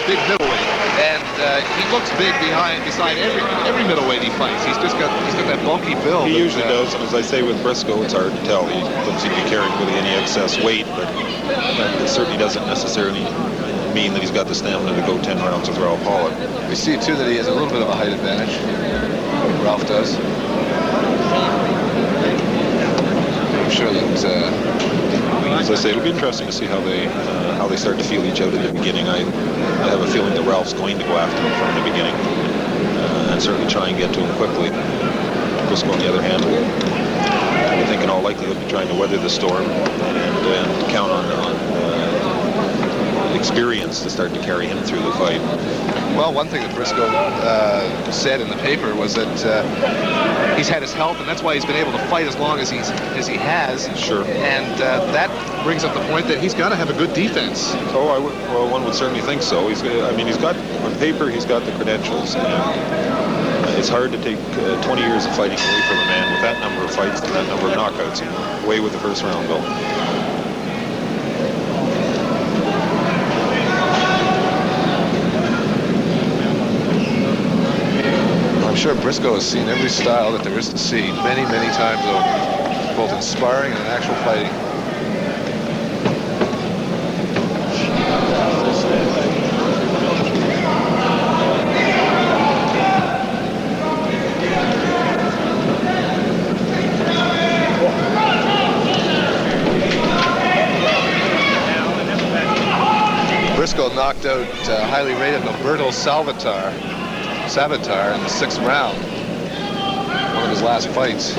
big middleweight, and he looks big beside every middleweight he fights. He's got that bulky build. He usually does, and as I say with Briscoe, it's hard to tell. He doesn't seem to be carrying really any excess weight, but that certainly doesn't necessarily mean that he's got the stamina to go 10 rounds with Ralph Hollett. We see too that he has a little bit of a height advantage. Ralph does. I'm sure that. As I say, it'll be interesting to see how they start to feel each other at the beginning. I have a feeling that Ralph's going to go after him from the beginning, and certainly try and get to him quickly. Briscoe, on the other hand, I think in all likelihood be trying to weather the storm and count on experience to start to carry him through the fight. Well, one thing that Briscoe said in the paper was that he's had his health, and that's why he's been able to fight as long as he has. Sure. And that brings up the point that he's got to have a good defense. Oh, well, one would certainly think so. He's got on paper, he's got the credentials. And it's hard to take 20 years of fighting away from a man with that number of fights and that number of knockouts, away with the first round, Bill. I'm sure Briscoe has seen every style that there is to see many, many times over, both in sparring and in actual fighting. Briscoe knocked out highly rated Alberto Savitar in the 6th round, one of his last fights.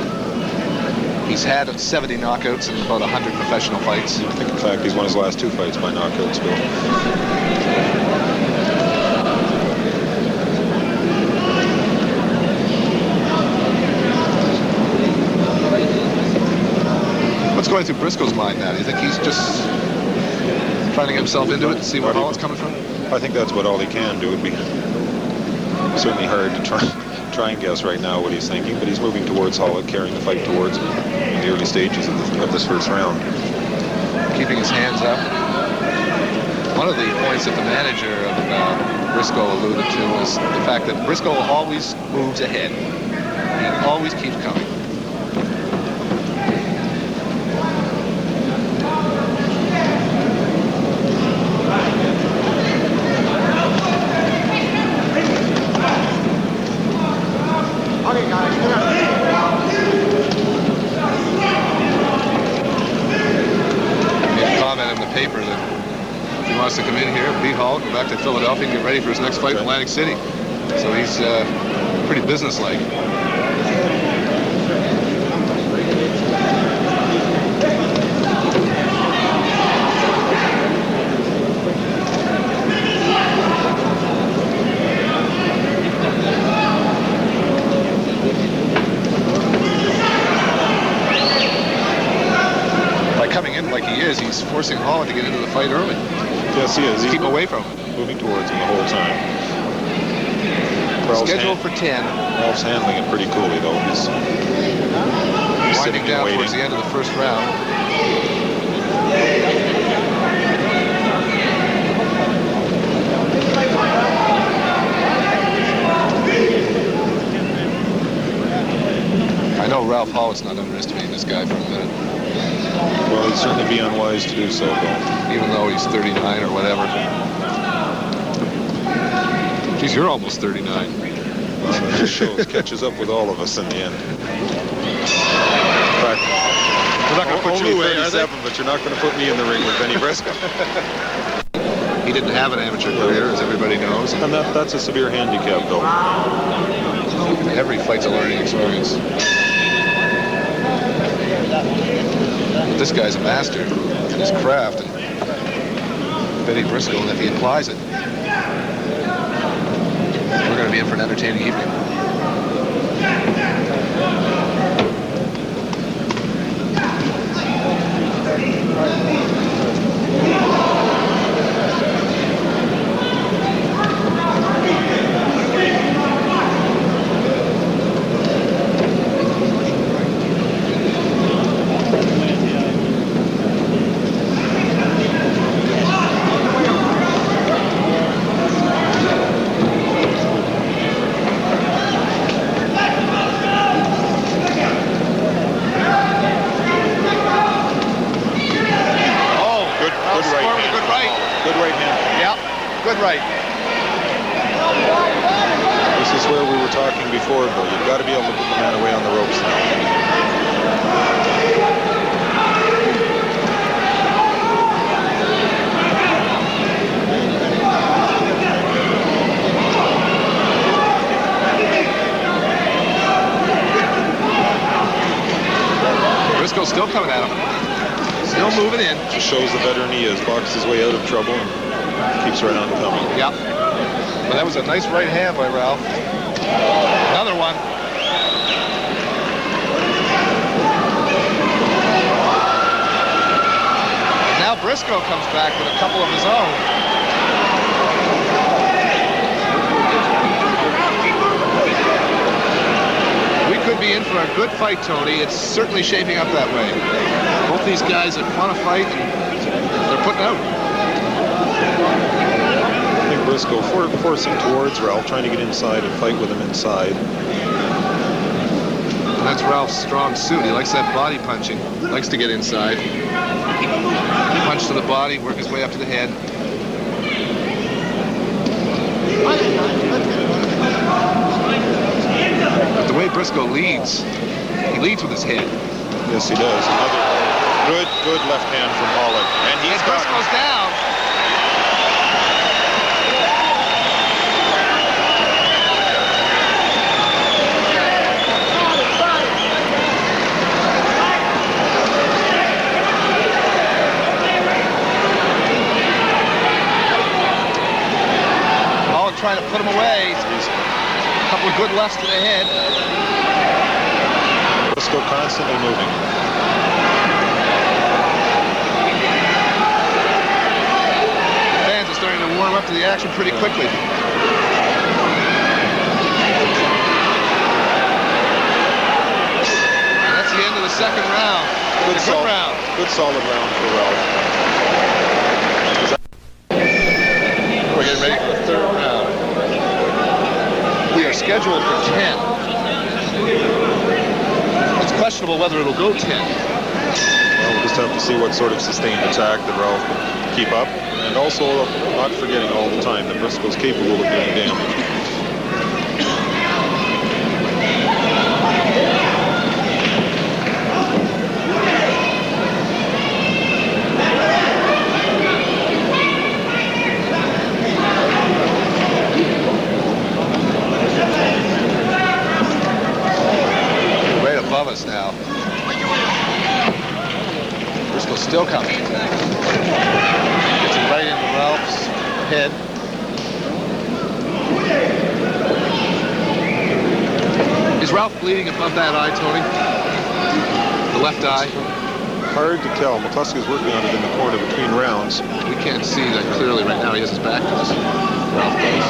He's had 70 knockouts in about 100 professional fights. I think, in fact, he's won his last 2 fights by knockouts, Bill. What's going through Briscoe's mind now? Do you think he's just trying to get himself into it and see where Hollett's coming from? I think that's what all he can do. It'd be certainly hard to try and guess right now what he's thinking, but he's moving towards Hollett, carrying the fight towards him in the early stages of this first round. Keeping his hands up. One of the points that the manager of Briscoe alluded to was the fact that Briscoe always moves ahead. He always keeps coming. To come in here, beat Hollett, go back to Philadelphia, and get ready for his next fight in Atlantic City. So he's pretty businesslike. By coming in like he is, he's forcing Hollett to get into the fight early. Yes, he is. He's keep away from him. Moving towards him the whole time. Scheduled for 10. Ralph's handling it pretty coolly, though. He's winding down towards the end of the first round. I know Ralph Hollett's not underestimating this guy for a minute. Well, it'd certainly be unwise to do so, though. Even though he's 39 or whatever. Geez, you're almost 39. Well, that just shows, catches up with all of us in the end. In fact, we're not going to put you away, 37, but you're not going to put me in the ring with Bennie Briscoe. He didn't have an amateur career, as everybody knows. And that's a severe handicap, though. Every fight's a learning experience. But this guy's a master in his craft, and Bennie Briscoe, and if he applies it, we're going to be in for an entertaining evening. Good right score with a hand. good right. Good right hand. Yep, good right. This is where we were talking before, Bill. You've got to be able to put the man away on the ropes now. Briscoe's still coming at him. Still moving in. Just shows the veteran he is. Boxed his way out of trouble and keeps right on coming. Yep. But that was a nice right hand by Ralph. Another one. Now Briscoe comes back with a couple of his own. We could be in for a good fight, Tony. It's certainly shaping up that way. Both these guys that want to fight, and they're putting out. I think Briscoe forcing towards Ralph, trying to get inside and fight with him inside. And that's Ralph's strong suit. He likes that body punching. Likes to get inside. Punch to the body, work his way up to the head. But the way Briscoe leads, he leads with his head. Yes, he does. Another good left hand from Hollett. And he's got Briscoe's down. Hollett trying to put him away. A couple of good lefts to the head. Briscoe constantly moving. Fans are starting to warm up to the action pretty quickly. And that's the end of the second round. Good solid round. Good solid round for Ralph. We're getting ready for the third round. We are scheduled for 10. It's questionable whether it'll go 10. Well, we'll just have to see what sort of sustained attack that Ralph can keep up. And also not forgetting all the time that Briscoe's capable of doing damage. Right above us now. Briscoe's still coming. Gets him right into Ralph's head. Is Ralph bleeding above that eye, Tony? The left eye? Hard to tell. McCluskey's working on it in the corner between rounds. We can't see that clearly right now. He has his back to us. Ralph does.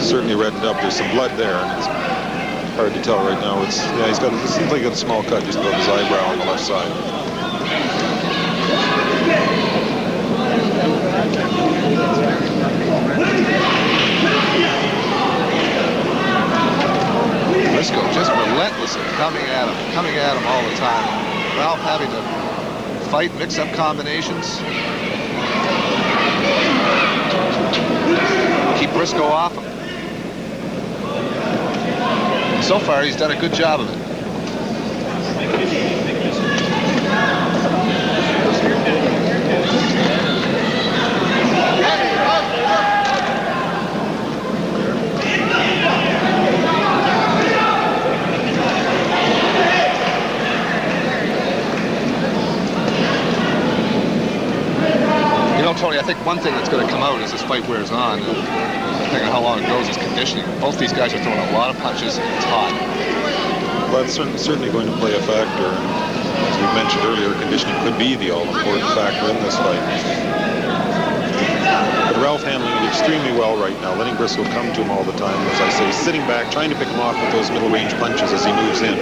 Certainly reddened up. There's some blood there, and it's hard to tell right now. It seems like he got a small cut just above his eyebrow on the left side. Briscoe just relentlessly coming at him all the time. Ralph having to fight, mix up combinations. Keep Briscoe off him. So far, he's done a good job of it. You know, Tony, I think one thing that's going to come out as this fight wears on, depending on how long it goes, is conditioning. Both these guys are throwing a lot of punches, and it's hot. Well, it's certainly going to play a factor. As we mentioned earlier, conditioning could be the all-important factor in this fight. But Ralph handling it extremely well right now, letting Briscoe come to him all the time. As I say, sitting back, trying to pick him off with those middle-range punches as he moves in.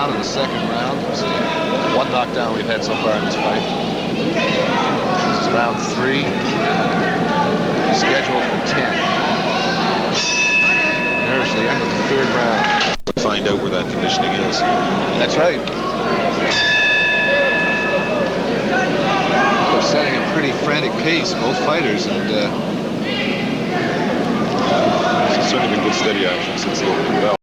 down in the second round. It's the one knockdown we've had so far in this fight. This is round 3. Scheduled for 10. There's the end of the 3rd round. Find out where that conditioning is. That's right. They're setting a pretty frantic pace, both fighters, and It's certainly been good steady action since the opening bell.